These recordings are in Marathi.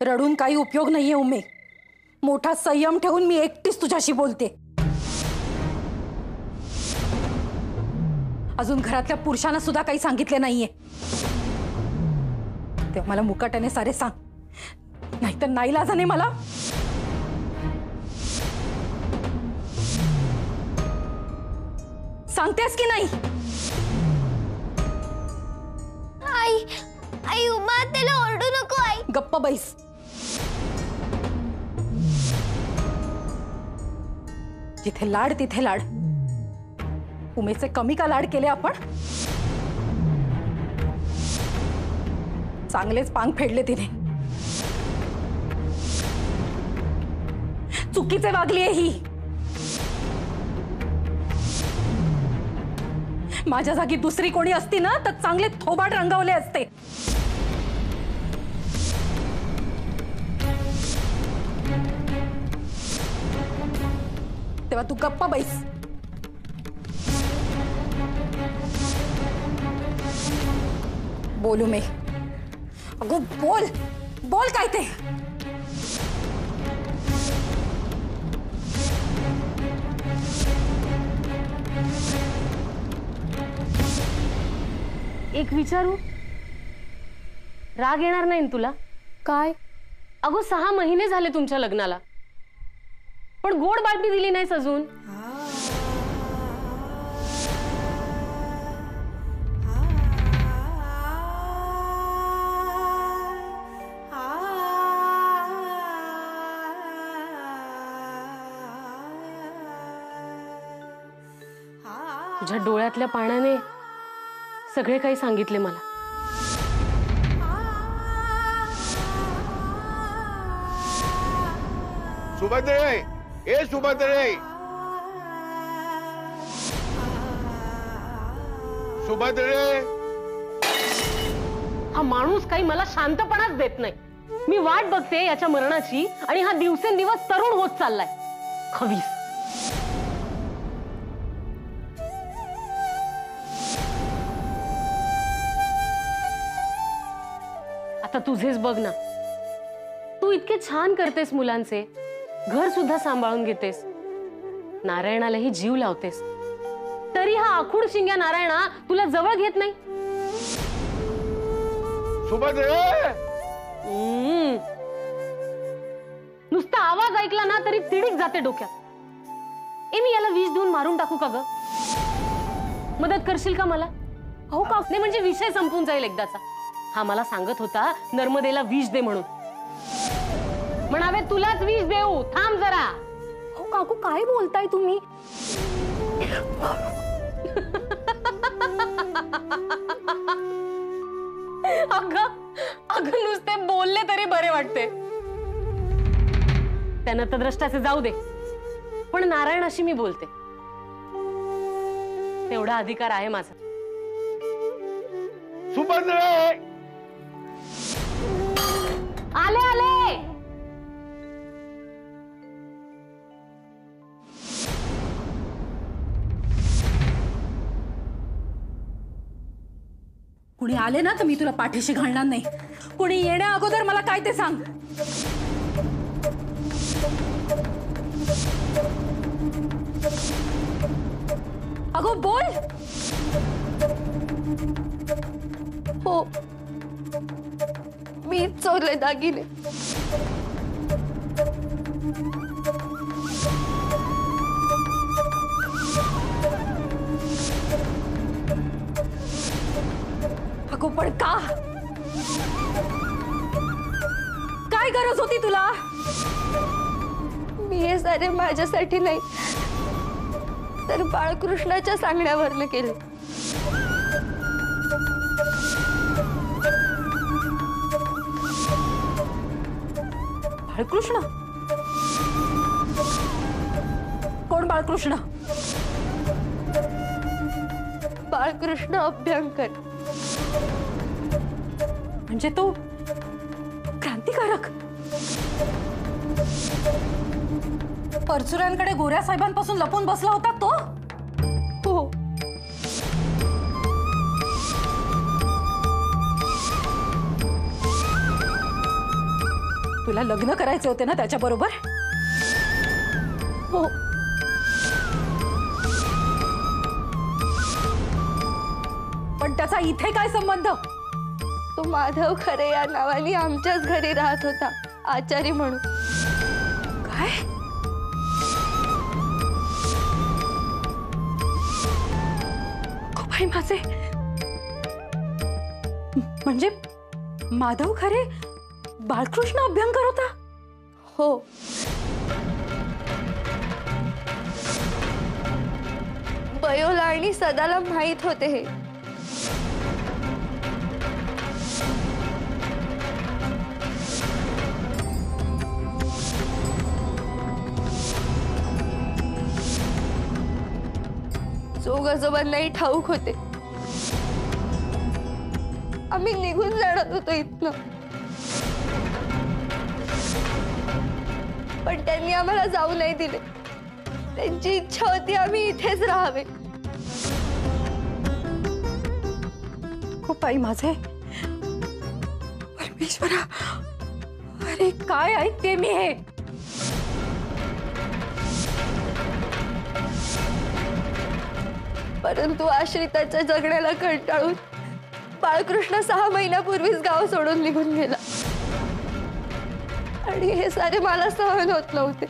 रडून काही उपयोग नाहीये उमे। मोठा संयम ठेवून मी एकटीच तुझ्याशी बोलते। अजून घरातल्या पुरुषांना सुद्धा काही सांगितले नाहीये, तेव्हा मला मुकाट्याने सारे सांग, नाहीतर नाईलाजाने मला सांगतेस की नाही? आई आई उमा त्याला ओरडू नको। आई गप्प बैस। जिथे लाड तिथे लाड। उमेचे कमी का लाड केले आपण? चांगलेच पांग फेडले तिने। चुकीचे वागलीये ही। माझ्या जागी दुसरी कोणी असती ना तर चांगले थोबाड रंगवले असते। तेव्हा तू गप्प बैस। बोलू मी? अगो बोल बोल काय ते? एक विचारू? राग येणार नाही तुला? काय? अगो 6 महिने झाले तुमच्या लग्नाला, पण गोड बातमी दिली नाहीस अजून। तुझ्या डोळ्यातल्या पाण्याने सगळे काही सांगितले मला। सुभद्रे, ए सुभद्रे, सुभद्रे। हा माणूस काही मला शांतपणाच देत नाही। मी वाट बघते याच्या मरणाची आणि हा दिवसेंदिवस तरुण होत चाललाय। खवीस। आता तुझेच बघ ना, तू इतके छान करतेस मुलांचे, घर सुद्धा सांभाळून घेतेस, नारायणालाही जीव लावतेस, तरी हा आखूड शिंग्या नारायणा तुला जवळ घेत नाही। सुभद्रे, नुसता आवाज ऐकला ना तरी तिडीक जाते डोक्यात। मी याला विष देऊन मारून टाकू का ग? मदत करशील का मला? हो का? नाही म्हणजे विषय संपून जाईल एकदाचा। हा मला सांगत होता नर्मदेला विष दे म्हणून। म्हणावे तुलाच विष देऊ, थांब जरा। हो काकू, काय बोलताय तुम्ही? अगं नुसते बोलले तरी बरे वाटते। त्यांना तर द्रष्टाचे जाऊ दे, पण नारायणाशी मी बोलते, तेवढा अधिकार आहे माझा। सुभद्रे, आले आले। कुणी आले ना तर मी तुला पाठीशी घालणार नाही। कुणी येण्या अगोदर मला काय ते सांग। अगो बोल। हो, मी चोरले दागिने। अगो पण का? काय गरज होती तुला? मी हे सारे माझ्यासाठी नाही तर बाळकृष्णाच्या सांगण्यावरनं केले। बाळकृष्ण? कोण बाळकृष्ण? बाळकृष्ण अभ्यंकर। म्हणजे तो क्रांतिकारक? परचुऱ्यांकडे गोऱ्या साहेबांपासून लपून बसला होता तो? हो, तुला लग्न करायचे होते ना त्याच्याबरोबर? हो, पण त्याचा इथे काय संबंध? तो माधव खरे या नावाने आमच्याच घरी राहत होता, आचारी म्हणून. काय? बाई माझे, म्हणजे माधव खरे बाळकृष्ण अभ्यंकर होता? हो, बयोला आणि सदाला माहित होते हे. जोगाजोबांनाही ठाऊक होते. आम्ही निघून जाणार होतो इथनं, पण त्यांनी आम्हाला जाऊ नाही दिले. त्यांची इच्छा होती आम्ही इथेच राहावे. खूप आई माझे, परमेश्वरा, अरे काय ऐकते मी हे? परंतु आश्रिताच्या जगण्याला कंटाळून बाळकृष्ण 6 महिन्यापूर्वीच गाव सोडून निघून गेला. आणि हे सारे मला सहन होत नव्हते.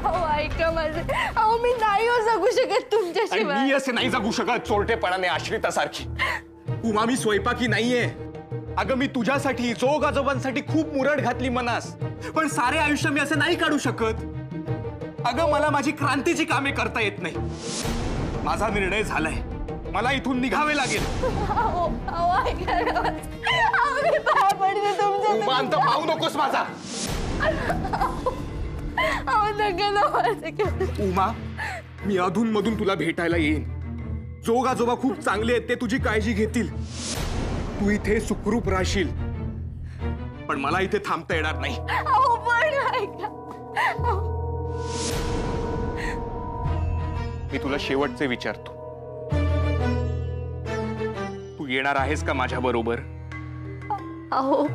अहो ऐका माझे, अहो मी नाही हो जगू शकत तुमच्याशिवाय. मी असे नाही जगू शकत चोरटेपणाने आश्रितासारखी. उमा मी स्वयंपाकी नाहीये. अगं मी तुझ्यासाठी जोग आजोबांसाठी खूप मुरड घातली मनास, पण सारे आयुष्य मी असं नाही काढू शकत. अगं मला माझी क्रांतीची कामे करता येत नाही. माझा निर्णय झालाय, मला इथून निघावे लागेल. अहो ऐका ना, अहो मी पाया पडते तुमच्या. उमा अंत पाहू नकोस माझा. अहो नका ना माझे. उमा मी अधून मधून तुला भेटायला येईन. जोग आजोबा खूप चांगले आहेत, ते तुझी काळजी घेतील. तू इथे सुखरूप राहशील, पण मला इथे थांबता येणार नाही. अहो पण ऐका, मी तुला शेवटचे विचारतो, तू येणार आहेस का माझ्या बरोबर? अहो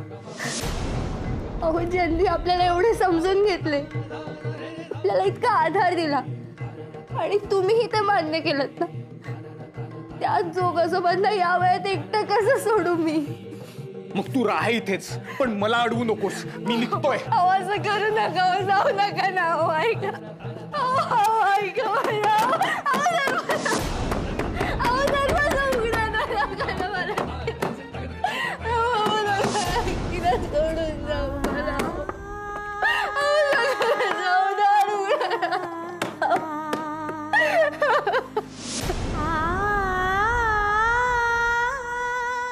अहो ज्यांनी आपल्याला एवढे समजून घेतले, आपल्याला इतका आधार दिला, आणि तुम्हीही ते मान्य केलं ना, त्या जोगाजोबांना या वयात एकटं कसं सोडू मी? मग तू राह इथेच, पण मला अडवू नकोस. मी निघतोय. अहो असं करू नका, अहो जाऊ नका ना. अहो ऐका, अहो ऐका मला. अहो दरवाजा उघडा ना, नका ना मला. अहो नका, तिला सोडून जाऊ मला. अहो नका जाऊ, दार उघडा.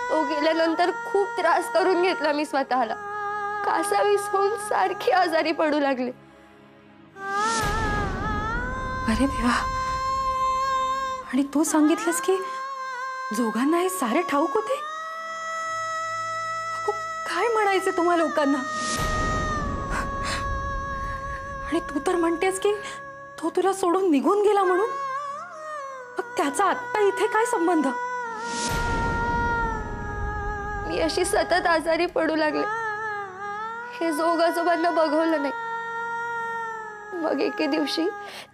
तो गेल्यानंतर खूप त्रास करून घेतला मी स्वतःला. कासावीस होऊन सारखी आजारी पडू लागले. अरे देवा, आणि तू सांगितलंस की जोगांना हे सारे ठाऊक होते? अगो, काय म्हणायचे तुम्हा लोकांना? आणि तू तर म्हणतेस की तो तुला सोडून निघून गेला म्हणून. मग त्याचा आत्ता इथे काय संबंध? मी अशी सतत आजारी पडू लागले, हे जोगाजोबांना बघवलं नाही. मग एके दिवशी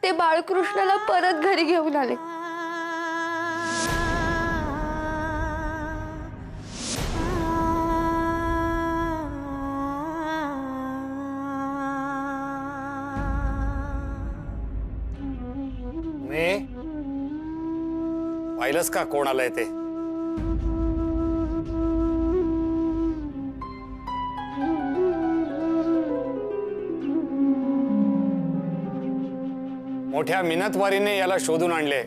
ते बाळकृष्णाला परत घरी घेऊन आले. पाहिलंस का कोण आलंय ते? मोठ्या मिनतवारीने याला शोधून आणले.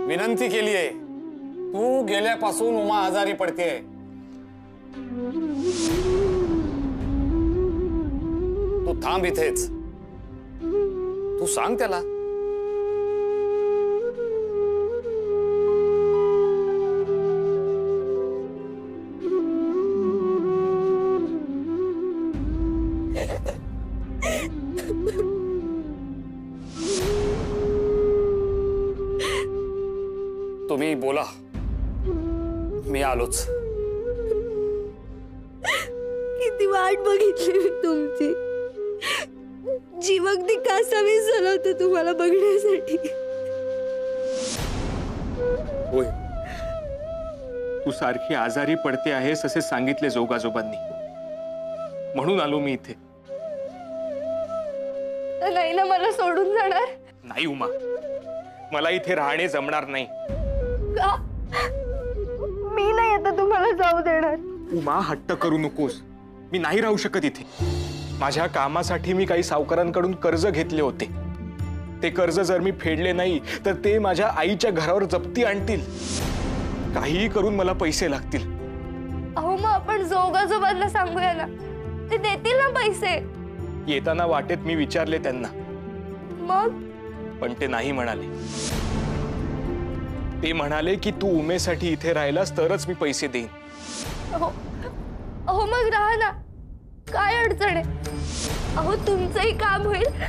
विनंती केलीये, तू गेल्यापासून उमा आजारी पडतेय. तू थांब इथेच. तू सांग त्याला. तुम्ही तुम्ही बोला, मी आलोच. किती वाट बघितली मी तुमची. जीवगदी कासावीस झालं होतं तुम्हाला बघण्यासाठी. होय, तू सारखी आजारी पडते आहेस असे सांगितले जोगाजोबांनी, म्हणून आलो मी इथे. नाही ना मला सोडून जाणार? नाही उमा, मला इथे राहणे जमणार नाही. का? मी नाही आता तुम्हाला जाऊ देणार. उमा, हट्ट करू नकोस. मी नाही राहू शकत इथे. माझ्या कामासाठी मी काही सावकारांकडून कर्ज घेतले होते. ते कर्ज जर मी फेडले नाही तर ते माझ्या आईच्या घरावर जप्ती आणतील. काहीही करून मला पैसे लागतील. अहो मग आपण जोगाजोबांना सांगूया ना, ते देतील ना पैसे. येताना वाटेत मी विचारले त्यांना, मग पण ते नाही म्हणाले. ते म्हणाले की तू उमेसाठी इथे राहिलास तरच मी पैसे देईन. अहो अहो मग राहा ना, काय अडचण आहे? अहो तुमचंही काम होईल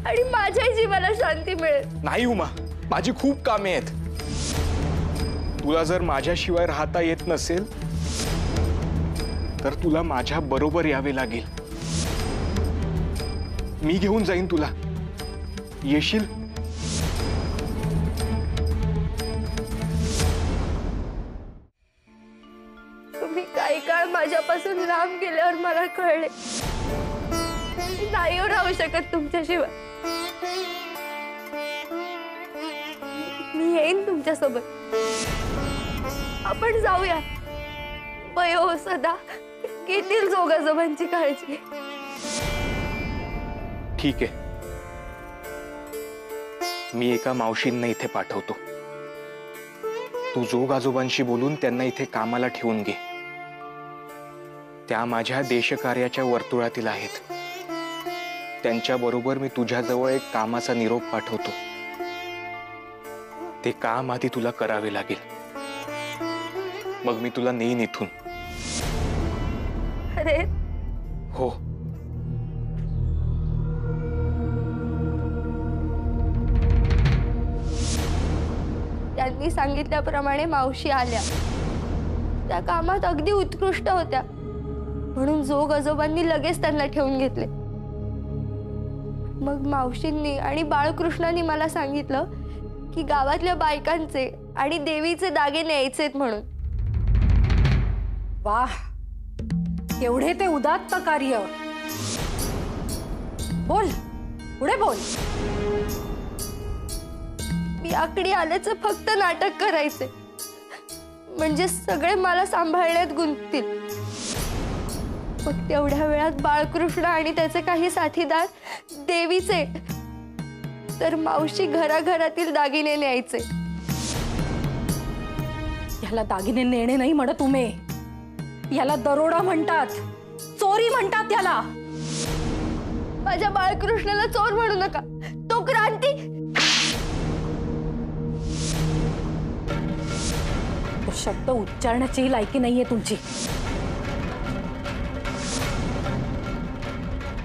आणि माझ्याही जीवाला शांती मिळेल. नाही उमा, माझी खूप कामे आहेत. तुला जर माझ्याशिवाय राहता येत नसेल तर तुला माझ्या बरोबर यावे लागेल. मी घेऊन जाईन तुला. येशील? तुम्ही काही काळ माझ्यापासून लांब गेल्यावर मला कळले नाही राहू शकत तुमच्याशिवाय. मी येईन तुमच्यासोबत. आपण जाऊया. बयो सदा घेतील जोगाजोबांची काळजी. ठीक आहे, मी एका मावशींना इथे पाठवतो. तू जोगाजोबांशी बोलून त्यांना इथे कामाला ठेवून घे. त्या माझ्या देशकार्याच्या वर्तुळातील आहेत. त्यांच्याबरोबर मी तुझ्याजवळ एक कामाचा निरोप पाठवतो. ते काम आधी तुला करावे लागेल, मग मी तुला नेईन इथून. अरे हो. त्यांनी सांगितल्याप्रमाणे मावशी आल्या. त्या कामात अगदी उत्कृष्ट होत्या, म्हणून जोग आजोबांनी लगेच त्यांना ठेवून घेतले. मग मावशींनी आणि बाळकृष्णांनी मला सांगितलं की गावातल्या बायकांचे आणि देवीचे दागिने यायचेत म्हणून. वाह, केवढे ते उदात्त कार्य. बोल, पुढे बोल. मी आकडी आल्याचं फक्त नाटक करायचे, म्हणजे सगळे मला सांभाळण्यात गुंततील. मग तेवढ्या वेळात बाळकृष्ण आणि त्याचे काही साथीदार देवीचे तर मावशी घराघरातील दागिने न्यायचे. याला दागिने नेणे नाही म्हणत उमे, याला दरोडा म्हणतात, चोरी म्हणतात याला. माझ्या बाळकृष्णाला चोर म्हणू नका, तो क्रांती. तो शब्द उच्चारण्याची लायकी नाहीये तुमची.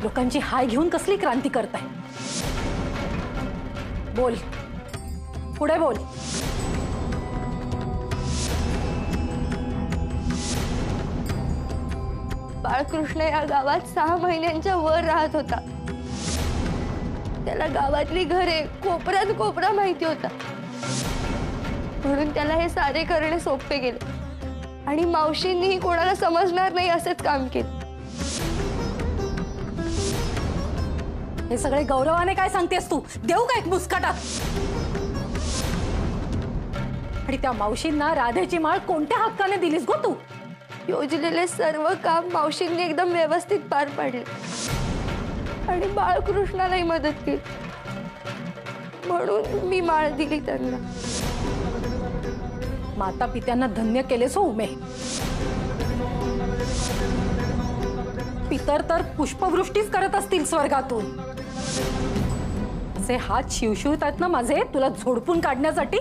लोकांची हाय घेऊन कसली क्रांती करताय? बोल, पुढे बोल. बाळकृष्ण या गावात 6 महिन्यांच्या वर राहत होता. त्याला गावातली घरे कोपऱ्यात कोपरा माहिती होता, म्हणून त्याला हे सारे करणे सोपे गेले. आणि मावशींनीही कोणाला समजणार नाही असेच काम केले. हे सगळे गौरवाने काय सांगतेस तू? देऊ का एक मुस्काटा? आणि त्या मावशींना राधेची माळ कोणत्या हक्काने दिलीस गो तू? योजलेले सर्व काम मावशींनी एकदम व्यवस्थित पार पाडले आणि बाळकृष्णालाही मदत केली, म्हणून मी माळ दिली त्यांना. माता पित्यांना धन्य केलेस हो उमे. पितर तर पुष्पवृष्टीच करत असतील स्वर्गातून. असे हात शिवशिवतात ना माझे तुला झोडपून काढण्यासाठी.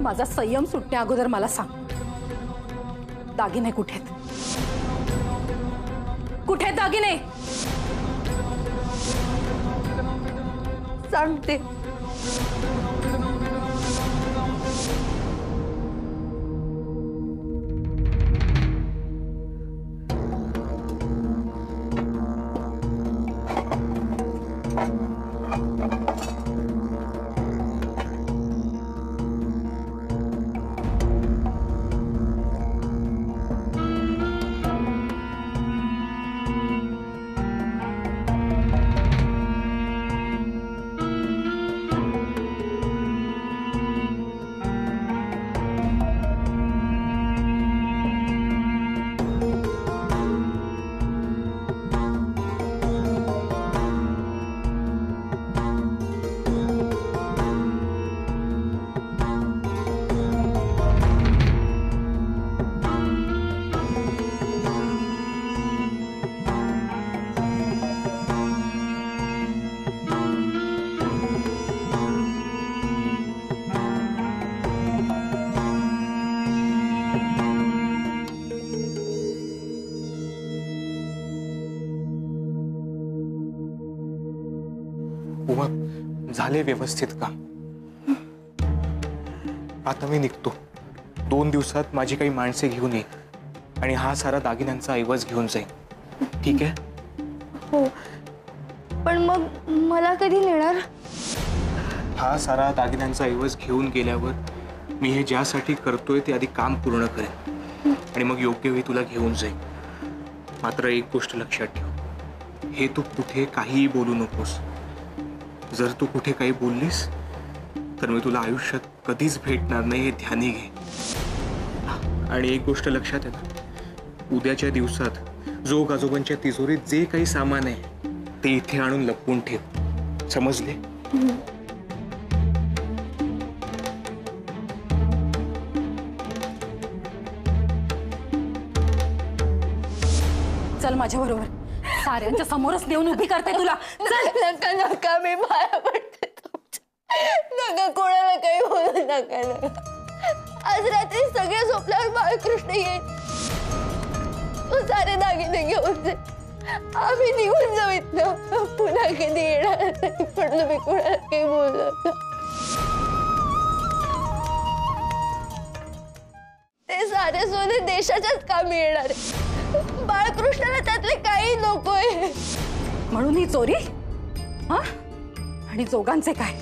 माझा संयम सुटण्या अगोदर मला सांग, दागिने कुठेत? कुठे दागिने? सांगते. उमा, झाले व्यवस्थित काम. आता मी निघतो. 2 दिवसात माझी काही माणसे घेऊन येईल आणि हा सारा दागिन्यांचा ऐवज घेऊन जाईल. ठीक आहे? हो, पण मग मला कधी नेणार? हा सारा दागिन्यांचा ऐवज घेऊन गेल्यावर मी हे ज्यासाठी करतोय ते आधी काम पूर्ण करेन आणि मग योग्य वेळी तुला घेऊन जाईन. मात्र एक गोष्ट लक्षात ठेव, हे तू कुठे काहीही बोलू नकोस. जर तू कुठे काही बोललीस तर मी तुला आयुष्यात कधीच भेटणार नाही, हे ध्यानी घे. आणि एक गोष्ट लक्षात येतं, उद्याच्या दिवसात जोग आजोबांच्या तिजोरीत जे काही सामान आहे ते इथे आणून लपवून ठेव. समजले? चल माझ्या बरोबर. साऱ्यांच्या समोरच नेऊन उभी करते तुला. चल. नका नका, मी पाया पडते तुमच्या. नका, कोणाला काही बोलू नका ना. आज रात्री सगळे झोपल्यावर बाळकृष्ण येईल. तो सारे दागिने घेऊन जाईल. आम्ही निघून जाऊ इथनं. पुन्हा कधी येणार नाही. पण तुम्ही कोणाला काही बोलू नका. ते सारे सोने देशाच्याच कामी येणार आहे. बाळकृष्णाला त्यातले काही नकोय. म्हणून ही चोरी? हा? आणि जोगांचे काय?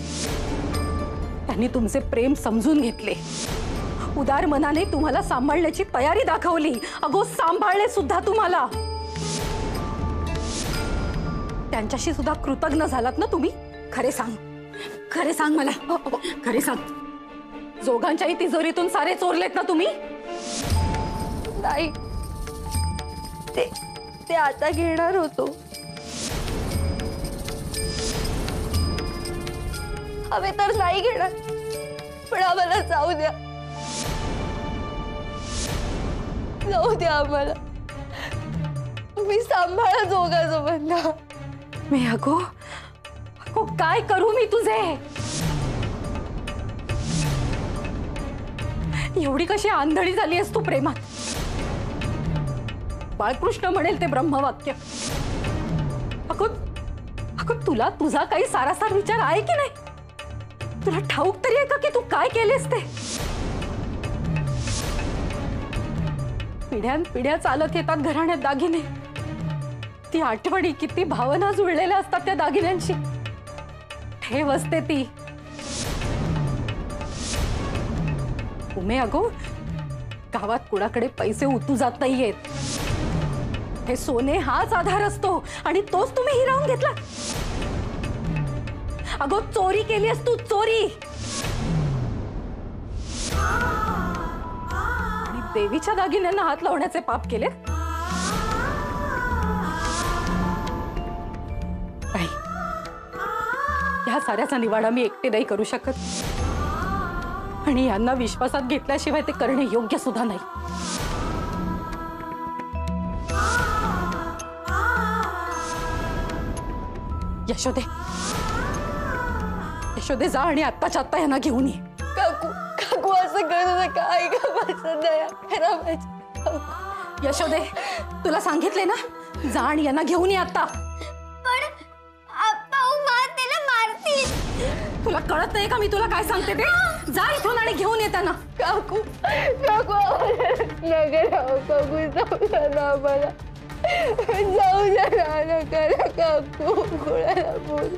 त्यांनी तुमचे प्रेम समजून घेतले, उदार मनाने तुम्हाला सांभाळण्याची तयारी दाखवली. अगो, सांभाळले सुद्धा तुम्हाला. त्यांच्याशी सुद्धा कृतज्ञ झालात ना तुम्ही? खरे सांग, खरे सांग मला. खरे सांग, जोगांच्याही तिजोरीतून सारे चोरलेत ना तुम्ही? नाही, ते आता घेणार होतो. हवे तर नाही घेणार, पण आम्हाला जाऊ द्या. जाऊ द्या आम्हाला. तुम्ही सांभाळा जोगाजोबांना. मी अगो काय करू मी तुझे? एवढी कशी आंधळी झाली आहेस तू प्रेमात? बाळकृष्ण म्हणेल ते ब्रह्मवाक्य. अगो तुला तुझा काही सारासार विचार आहे की नाही? तुला ठाऊक तरी आहे का की तू काय केलेस ते? पिढ्यानपिढ्या चालत येतात घराण्यात दागिने. ती आठवणी, किती भावना जुळलेल्या असतात त्या दागिन्यांशी. ठेव असते ती. उमे, अगो गावात कुणाकडे पैसे उतू जात नाहीयेत. हे सोने हाच आधार असतो आणि तोच तुम्ही हिरावून घेतला. अगो चोरी केली आहेस तू, चोरी. आणि देवीच्या दागिन्यांना हात लावण्याचे पाप केले. नाही, या साऱ्याचा निवाडा मी एकटे नाही करू शकत आणि यांना विश्वासात घेतल्याशिवाय ते करणे योग्य सुद्धा नाही. यशोदे, यशोदे, जा आणि आत्ताच्या आत्ता यांना घेऊन ये. काकू, काकू असं करू नका. ऐका माझं, दया करा माझी. यशोदे, तुला सांगितले ना, जा आणि यांना घेऊन ये आता. पण आप्पा मारतील. तुला कळत नाही का मी तुला काय सांगते ते? जा इथून आणि घेऊन येताना. काकू काकू नका राहू काकू, जाऊ द्या ना आम्हाला, जाऊ द्या ना, नका ना काकू, कोणाला बोल.